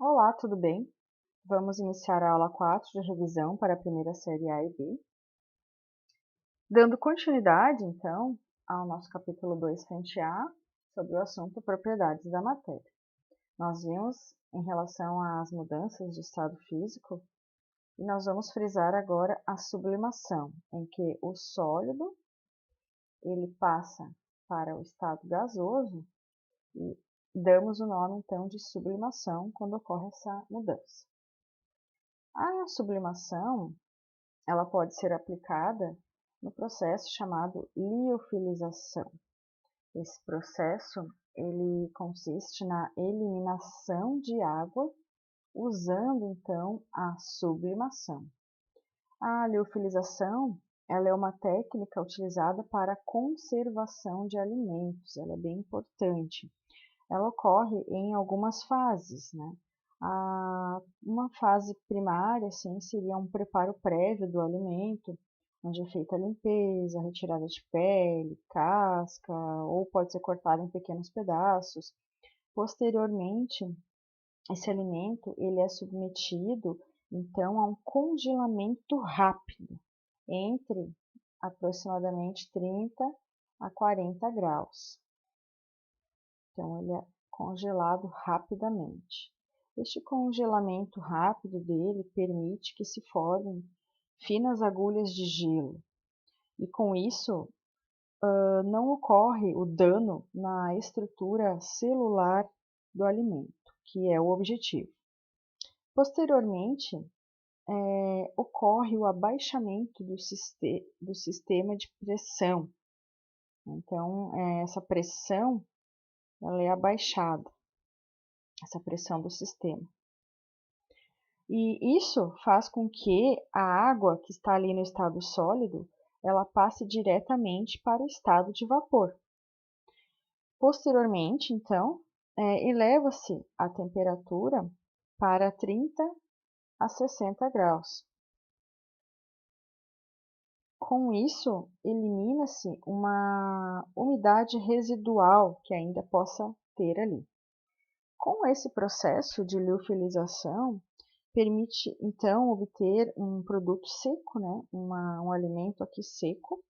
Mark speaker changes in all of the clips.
Speaker 1: Olá, tudo bem? Vamos iniciar a aula 4 de revisão para a primeira série A e B. Dando continuidade, então, ao nosso capítulo 2, frente A, sobre o assunto propriedades da matéria. Nós vimos em relação às mudanças de estado físico e nós vamos frisar agora a sublimação, em que o sólido ele passa para o estado gasoso e damos o nome, então, de sublimação quando ocorre essa mudança. A sublimação ela pode ser aplicada no processo chamado liofilização. Esse processo ele consiste na eliminação de água usando então a sublimação. A liofilização ela é uma técnica utilizada para a conservação de alimentos, ela é bem importante. Ela ocorre em algumas fases, né? Uma fase primária, assim, seria um preparo prévio do alimento, onde é feita a limpeza, a retirada de pele, casca, ou pode ser cortado em pequenos pedaços. Posteriormente, esse alimento ele é submetido, então, a um congelamento rápido, entre aproximadamente 30 a 40 graus. Então, ele é congelado rapidamente. Este congelamento rápido dele permite que se formem finas agulhas de gelo e com isso não ocorre o dano na estrutura celular do alimento, que é o objetivo. Posteriormente, ocorre o abaixamento do sistema de pressão. Então, essa pressão ela é abaixada, essa pressão do sistema. E isso faz com que a água que está ali no estado sólido, ela passe diretamente para o estado de vapor. Posteriormente, então, eleva-se a temperatura para 30 a 60 graus. Com isso, elimina-se uma umidade residual que ainda possa ter ali. Com esse processo de liofilização, permite então obter um produto seco, né? Um alimento aqui seco,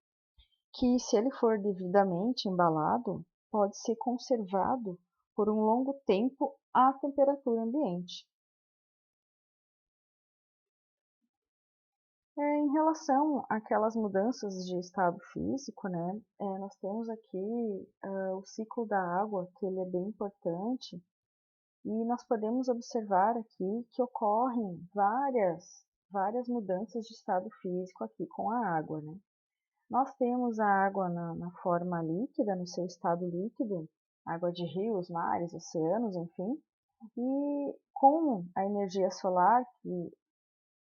Speaker 1: que se ele for devidamente embalado, pode ser conservado por um longo tempo à temperatura ambiente. Em relação àquelas mudanças de estado físico, né, nós temos aqui o ciclo da água, que ele é bem importante, e nós podemos observar aqui que ocorrem várias mudanças de estado físico aqui com a água, né? Nós temos a água na forma líquida, no seu estado líquido, água de rios, mares, oceanos, enfim, e com a energia solar que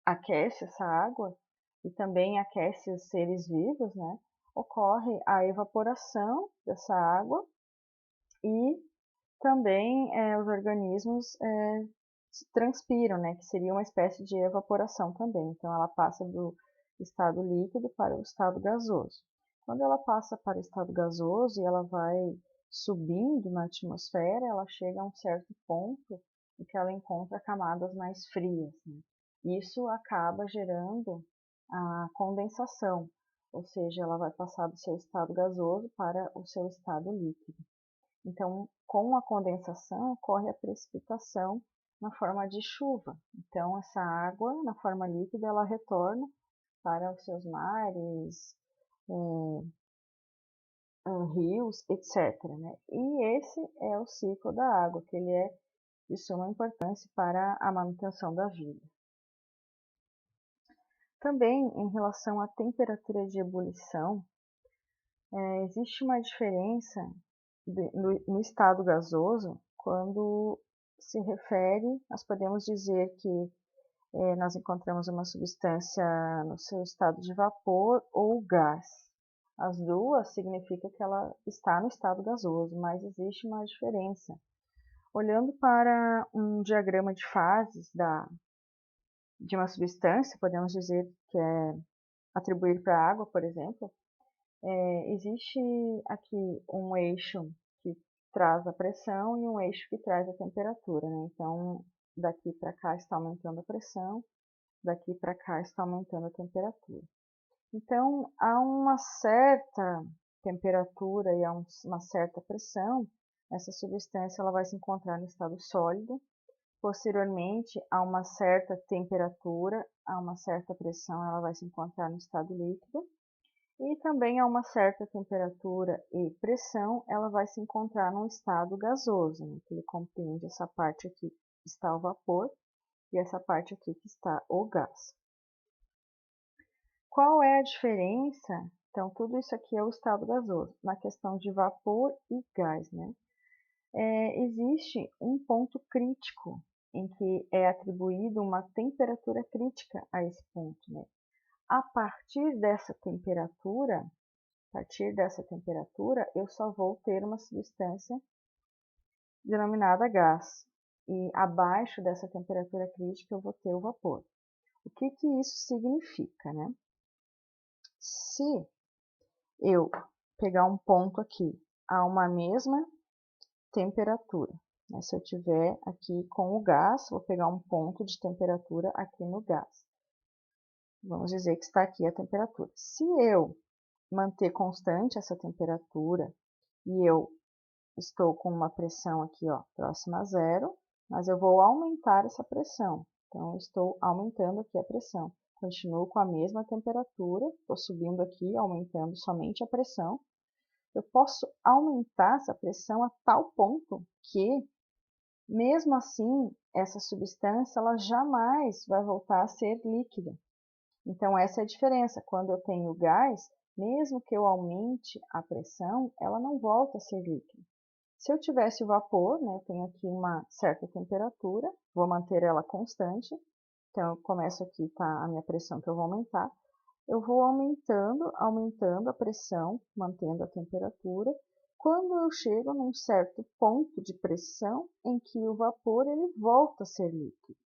Speaker 1: aquece essa água e também aquece os seres vivos, né? Ocorre a evaporação dessa água e também os organismos transpiram, né? Que seria uma espécie de evaporação também. Então, ela passa do estado líquido para o estado gasoso. Quando ela passa para o estado gasoso e ela vai subindo na atmosfera, ela chega a um certo ponto em que ela encontra camadas mais frias, né? Isso acaba gerando a condensação, ou seja, ela vai passar do seu estado gasoso para o seu estado líquido. Então, com a condensação, ocorre a precipitação na forma de chuva. Então, essa água, na forma líquida, ela retorna para os seus mares, rios, etc., né? E esse é o ciclo da água, que ele é de suma importância para a manutenção da vida. Também, em relação à temperatura de ebulição, existe uma diferença no estado gasoso quando se refere, nós podemos dizer que nós encontramos uma substância no seu estado de vapor ou gás. As duas significa que ela está no estado gasoso, mas existe uma diferença. Olhando para um diagrama de fases de uma substância, podemos dizer que é atribuir para a água, por exemplo, existe aqui um eixo que traz a pressão e um eixo que traz a temperatura, né? Então, daqui para cá está aumentando a pressão, daqui para cá está aumentando a temperatura. Então, a uma certa temperatura e a uma certa pressão, essa substância ela vai se encontrar no estado sólido. Posteriormente, a uma certa temperatura, a uma certa pressão, ela vai se encontrar no estado líquido. E também a uma certa temperatura e pressão, ela vai se encontrar num estado gasoso, né, que ele compreende essa parte aqui que está o vapor e essa parte aqui que está o gás. Qual é a diferença? Então, tudo isso aqui é o estado gasoso, na questão de vapor e gás, né? Existe um ponto crítico em que é atribuído uma temperatura crítica a esse ponto, né? A partir dessa temperatura, eu só vou ter uma substância denominada gás. E abaixo dessa temperatura crítica eu vou ter o vapor. O que que isso significa, né? Se eu pegar um ponto aqui a uma mesma temperatura, né? Se eu tiver aqui com o gás, vou pegar um ponto de temperatura aqui no gás. Vamos dizer que está aqui a temperatura. Se eu manter constante essa temperatura e eu estou com uma pressão aqui, ó, próxima a zero, mas eu vou aumentar essa pressão. Então, eu estou aumentando aqui a pressão. Continuo com a mesma temperatura, estou subindo aqui, aumentando somente a pressão. Eu posso aumentar essa pressão a tal ponto que, mesmo assim, essa substância ela jamais vai voltar a ser líquida. Então, essa é a diferença. Quando eu tenho gás, mesmo que eu aumente a pressão, ela não volta a ser líquida. Se eu tivesse o vapor, né, eu tenho aqui uma certa temperatura, vou manter ela constante. Então, eu começo aqui, tá a minha pressão que eu vou aumentar. Eu vou aumentando a pressão, mantendo a temperatura. Quando eu chego num certo ponto de pressão em que o vapor ele volta a ser líquido.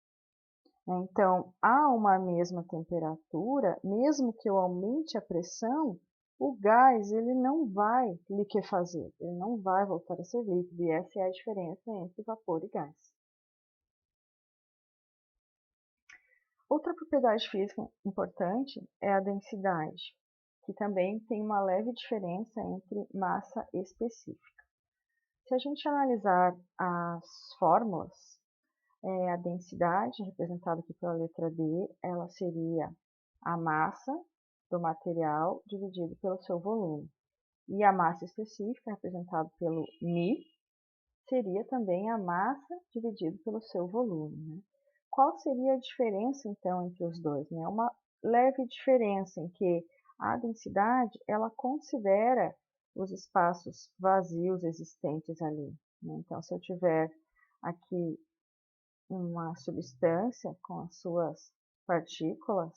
Speaker 1: Então, a uma mesma temperatura, mesmo que eu aumente a pressão, o gás ele não vai liquefazer, ele não vai voltar a ser líquido, e essa é a diferença entre vapor e gás. Outra propriedade física importante é a densidade, que também tem uma leve diferença entre massa específica. Se a gente analisar as fórmulas, a densidade, representada aqui pela letra D, ela seria a massa do material dividido pelo seu volume. E a massa específica, representada pelo μ, seria também a massa dividido pelo seu volume, né? Qual seria a diferença, então, entre os dois? Né? Uma leve diferença em que a densidade, ela considera os espaços vazios existentes ali, né? Então, se eu tiver aqui uma substância com as suas partículas,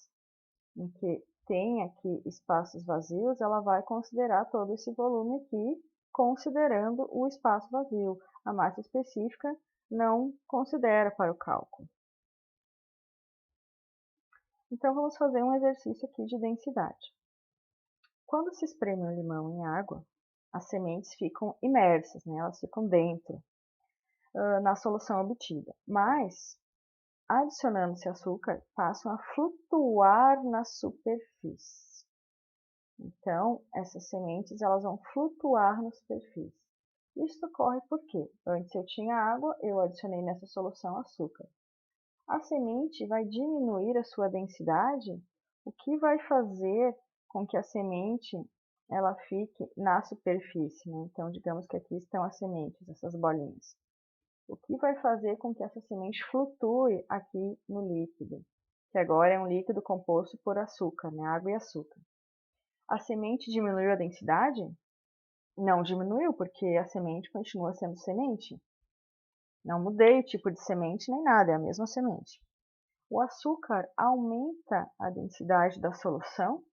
Speaker 1: em que tem aqui espaços vazios, ela vai considerar todo esse volume aqui, considerando o espaço vazio. A massa específica não considera para o cálculo. Então, vamos fazer um exercício aqui de densidade. Quando se espreme um limão em água, as sementes ficam imersas, né? Elas ficam dentro, na solução obtida. Mas, adicionando-se açúcar, passam a flutuar na superfície. Então, essas sementes elas vão flutuar na superfície. Isso ocorre porque, antes eu tinha água, eu adicionei nessa solução açúcar. A semente vai diminuir a sua densidade, o que vai fazer com que a semente ela fique na superfície, né? Então, digamos que aqui estão as sementes, essas bolinhas. O que vai fazer com que essa semente flutue aqui no líquido, que agora é um líquido composto por açúcar, né? Água e açúcar. A semente diminuiu a densidade? Não diminuiu, porque a semente continua sendo semente. Não mudei o tipo de semente nem nada, é a mesma semente. O açúcar aumenta a densidade da solução?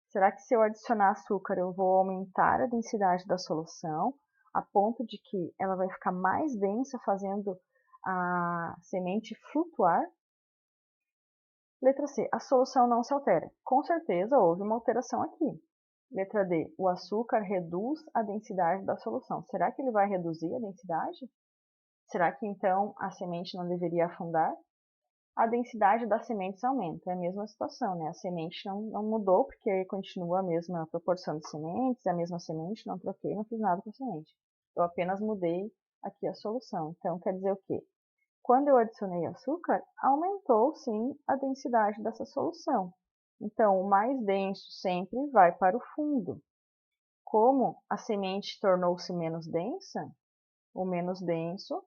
Speaker 1: Será que se eu adicionar açúcar eu vou aumentar a densidade da solução a ponto de que ela vai ficar mais densa, fazendo a semente flutuar? Letra C, a solução não se altera. Com certeza houve uma alteração aqui. Letra D, o açúcar reduz a densidade da solução. Será que ele vai reduzir a densidade? Será que então a semente não deveria afundar? A densidade das sementes aumenta, é a mesma situação, né? A semente não mudou, porque continua a mesma proporção de sementes, a mesma semente, não troquei, não fiz nada com a semente. Eu apenas mudei aqui a solução. Então, quer dizer o quê? Quando eu adicionei açúcar, aumentou sim a densidade dessa solução. Então, o mais denso sempre vai para o fundo. Como a semente tornou-se menos densa, o menos denso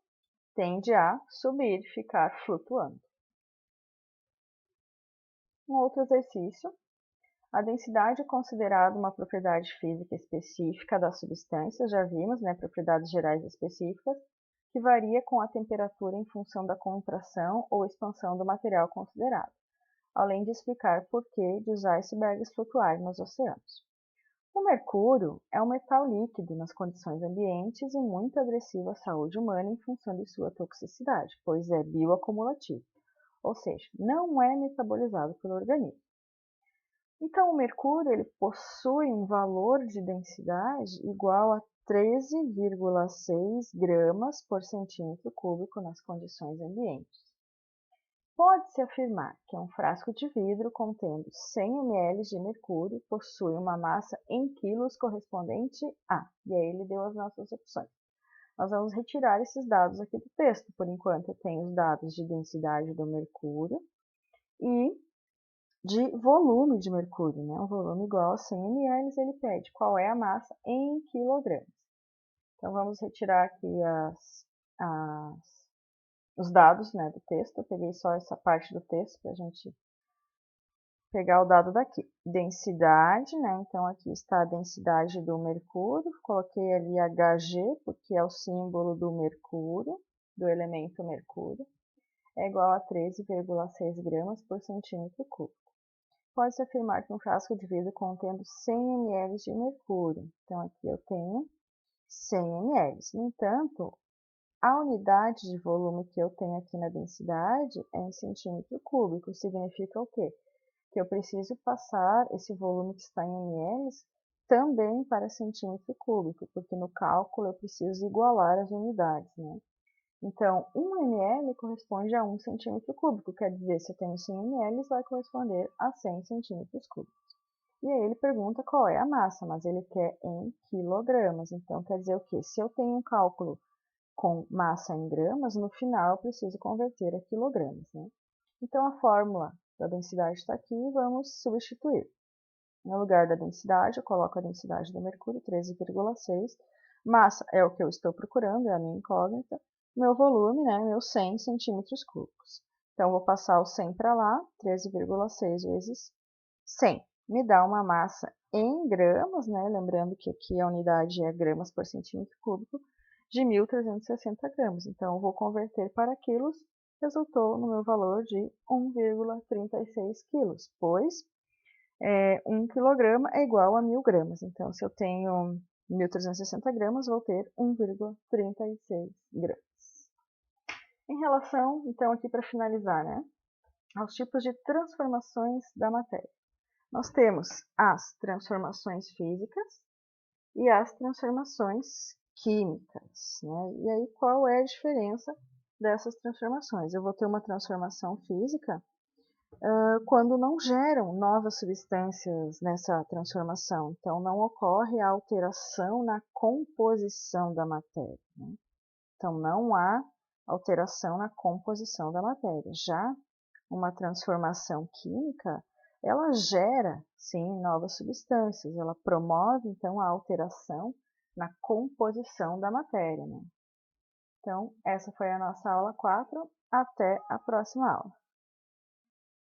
Speaker 1: tende a subir, ficar flutuando. Um outro exercício. A densidade é considerada uma propriedade física específica das substâncias, já vimos, né, propriedades gerais específicas, que varia com a temperatura em função da contração ou expansão do material considerado, além de explicar por que de os icebergs flutuarem nos oceanos. O mercúrio é um metal líquido nas condições ambientes e muito agressivo à saúde humana em função de sua toxicidade, pois é bioacumulativo, ou seja, não é metabolizado pelo organismo. Então, o mercúrio ele possui um valor de densidade igual a 13,6 gramas por centímetro cúbico nas condições ambientes. Pode-se afirmar que um frasco de vidro contendo 100 ml de mercúrio possui uma massa em quilos correspondente a... E aí ele deu as nossas opções. Nós vamos retirar esses dados aqui do texto. Por enquanto, eu tenho os dados de densidade do mercúrio e de volume de mercúrio, né? Um volume igual a 100 ml, ele pede qual é a massa em quilogramas. Então, vamos retirar aqui os dados, né, do texto. Eu peguei só essa parte do texto para a gente pegar o dado daqui. Densidade, né? Então, aqui está a densidade do mercúrio. Coloquei ali Hg, porque é o símbolo do mercúrio, do elemento mercúrio. É igual a 13,6 gramas por centímetro cúbico. Pode-se afirmar que um frasco de vidro contendo 100 ml de mercúrio. Então, aqui eu tenho 100 ml. No entanto, a unidade de volume que eu tenho aqui na densidade é em centímetro cúbico. Significa o quê? Que eu preciso passar esse volume que está em ml também para centímetro cúbico, porque no cálculo eu preciso igualar as unidades, né? Então, 1 ml corresponde a 1 centímetro cúbico, quer dizer, se eu tenho 100 ml, vai corresponder a 100 centímetros cúbicos. E aí ele pergunta qual é a massa, mas ele quer em quilogramas. Então, quer dizer o quê? Se eu tenho um cálculo com massa em gramas, no final eu preciso converter a quilogramas, né? Então, a fórmula da densidade está aqui e vamos substituir. No lugar da densidade, eu coloco a densidade do mercúrio, 13,6. Massa é o que eu estou procurando, é a minha incógnita. Meu volume, né, meus 100 centímetros cúbicos. Então, vou passar o 100 para lá, 13,6 vezes 100. Me dá uma massa em gramas, né, lembrando que aqui a unidade é gramas por centímetro cúbico, de 1.360 gramas. Então, eu vou converter para quilos, resultou no meu valor de 1,36 quilos, pois 1 quilograma é igual a 1.000 gramas. Então, se eu tenho 1.360 gramas, vou ter 1,36 gramas. Em relação, então, aqui para finalizar, né, aos tipos de transformações da matéria. Nós temos as transformações físicas e as transformações químicas, né? E aí, qual é a diferença dessas transformações? Eu vou ter uma transformação física quando não geram novas substâncias nessa transformação. Então, não ocorre a alteração na composição da matéria, né? Então, não há alteração na composição da matéria. Já uma transformação química, ela gera, sim, novas substâncias. Ela promove, então, a alteração na composição da matéria, né? Então, essa foi a nossa aula 4. Até a próxima aula.